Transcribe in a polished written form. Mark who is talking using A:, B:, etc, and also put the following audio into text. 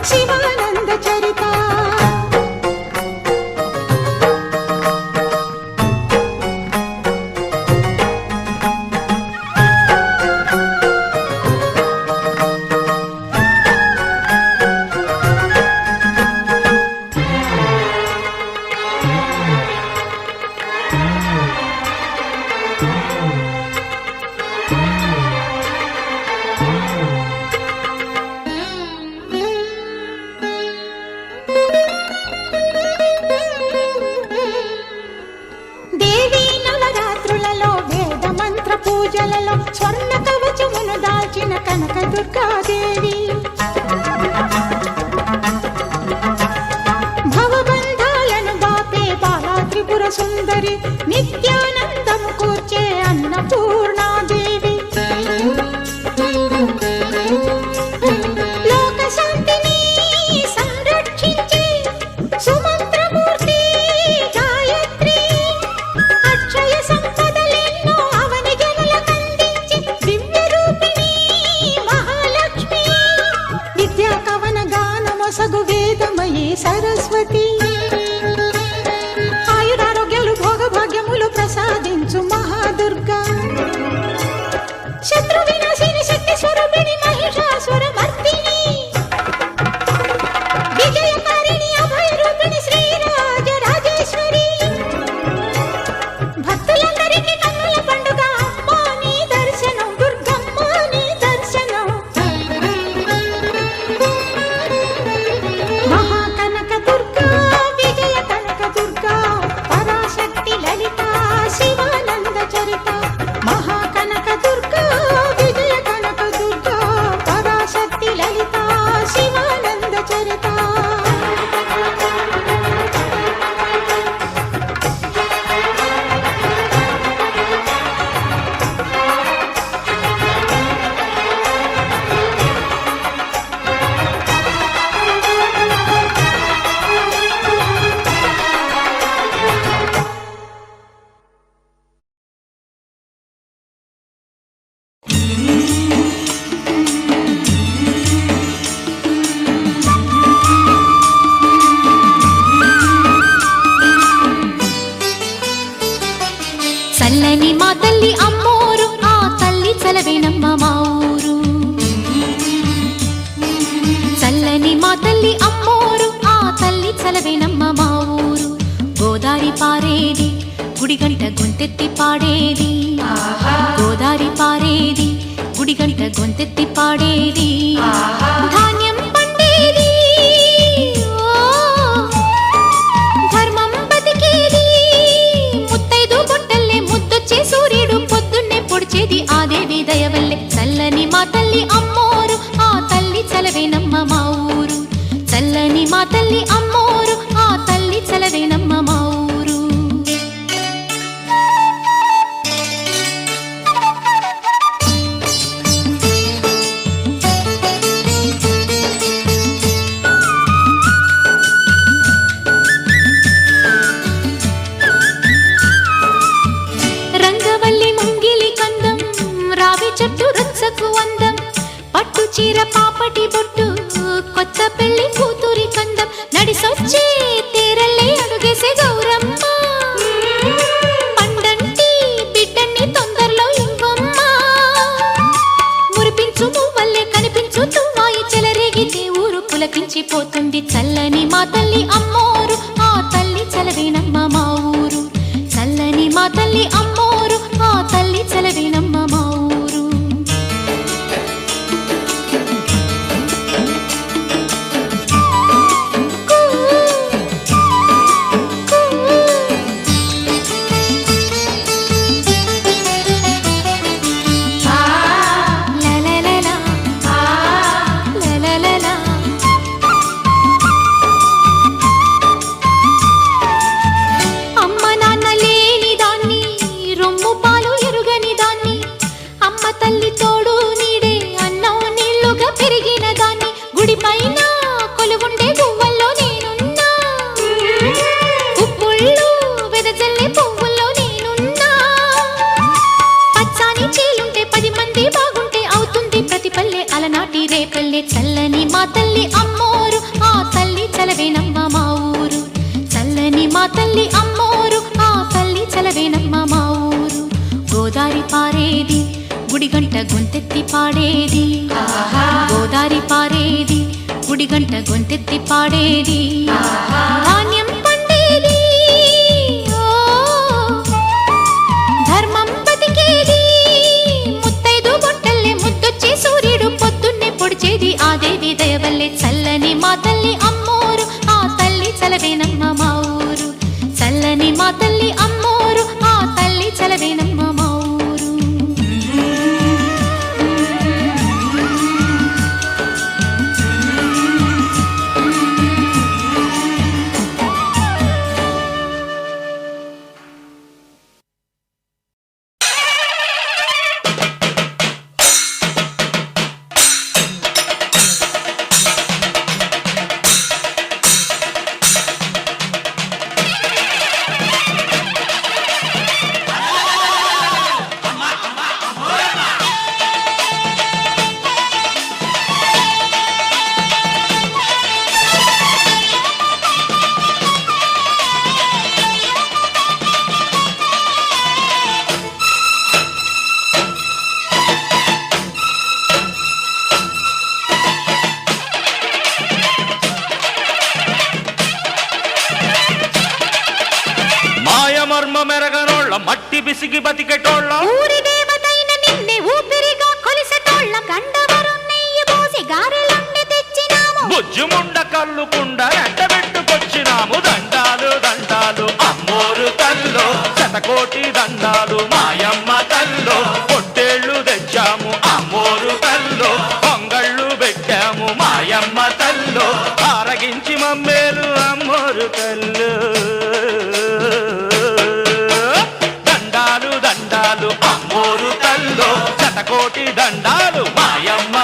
A: శివానంద చరిత పూజలలో స్వర్ణ కవచమును దాల్చిన కనక దుర్గాదేవి భవబంధాలను బాపే బాలా త్రిపుర సుందరి నిత్యానందము కూర్చే అన్నపూర్ణాదేవి లోక శాంతిని సంరక్షించే సుమంత్రమూర్తి గాయత్రి అక్షయ సంపదలెన్నో సగు వేదమయీ సరస్వతి ఆయురారోగ్యాలు భోగభాగ్యములు ప్రసాదించు మహాదుర్గా శత్రు వినాశిని శక్తి స్వరూపిణి మహిషాసుర మర్దిని విజయకారిణి అభయ రూపిణి శ్రీరాజ రాజేశ్వరి భక్తులందరికీ కన్నుల పండుగ అమ్మా నీ దర్శనం దుర్గమ్మ నీ దర్శనం మహాకనక దుర్గా విజయ కనక దుర్గా పరాశక్తి లలిత శివానంద చరిత మహాకనక దుర్గా విజయ కనక దుర్గా పరాశక్తి లలిత శివానంద చరిత చల్లని మా తల్లి అమ్మోరు ఆ తల్లి చలవేనమ్మ మా ఊరు చల్లని మా తల్లి అమ్మోరు ఆ తల్లి చలవేనమ్మ మా ఊరు గోదారి పారేది గుడిగంట గొంతెత్తి పాడేది గోదారి పారేది గుడిగంట గొంతెత్తి పాడేది ధాన్యం పండేది ధర్మం బతికేది ముత్తైదు బొట్టల్లే ముద్దొచ్చే సూర్యుడు పొద్దున్నే పొడిచేది ఆ దేవి దయవల్లే చల్లని మా తల్లి అమ్మోరు ఆ తల్లి చలవేనమ్మ మా ఊరు చల్లని మా తల్లి అమ్మోరు ఆ తల్లి చలవేనమ్మ మా ఊరు రంగవల్లి ముంగిలి కందం రావి చెట్టు రచ్చకు అందం పట్టు చీర పాపటి బొట్టు కొత్త పెళ్లి కూతురి కందం నడిసొచ్చే తేరల్లే అడుగేసే గౌరమ్మ పండంటి బిడ్డన్ని తొందరలో ఇవ్వమ్మ మురిపించు మువ్వల్లే కనిపించు తుమ్మాయి చెలరేగితే ఊరు పులకించిపోతుంది చల్లని మా తల్లి అమ్మోరు ఆ తల్లి చలవేనమ్మ మా ఊరు చల్లని మా తల్లి అమ్మోరు ఆ తల్లి చలవేనమ్మ మా ఊరు చల్లని మా తల్లి అమ్మోరు పాడేది గోదారి పారేది గుడిగంట గొంతెత్తి పాడేది ధాన్యం పండేది ధర్మం బతికేది ముత్తైదు బొట్టల్లే ముద్దొచ్చే సూర్యుడు పొద్దున్నే పొడిచేది ఆ దేవి దయవల్లే చల్లని మా తల్లి అమ్మోరు ఆ తల్లి చలవేనమ్మ మా ఊరు చల్లని మా తల్లి అమ్మోరు ఆ తల్లి చలవేనమ్మ మా ఊరు
B: మెరగనోళ్ళ మట్టి బిసిగి బతికెటోళ్ళ
A: ఊరి దేవతైన నిన్నే ఊపిరిగా కొలిసెటోళ్ళ గండవరం నెయ్యి పోసి గారెలుండి తెచ్చినాము
B: బుజ్జుముండ కల్లుకుండ ఎండబెట్టుకొచ్చినాము దండాలు దండాలు అమ్మోరు తల్లో శతకోటి దండాలు మాయమ్మ తల్లో పొట్టేళ్లు తెచ్చాము అమ్మోరు తల్లో పొంగళ్ళు పెట్టాము మాయమ్మ తల్లో ఆరగించి మమ్మేలు అమ్మోరు తల్లు దండాలు దండాలు అమ్మోరు తల్లో శతకోటి దండాలు మాయమ్మ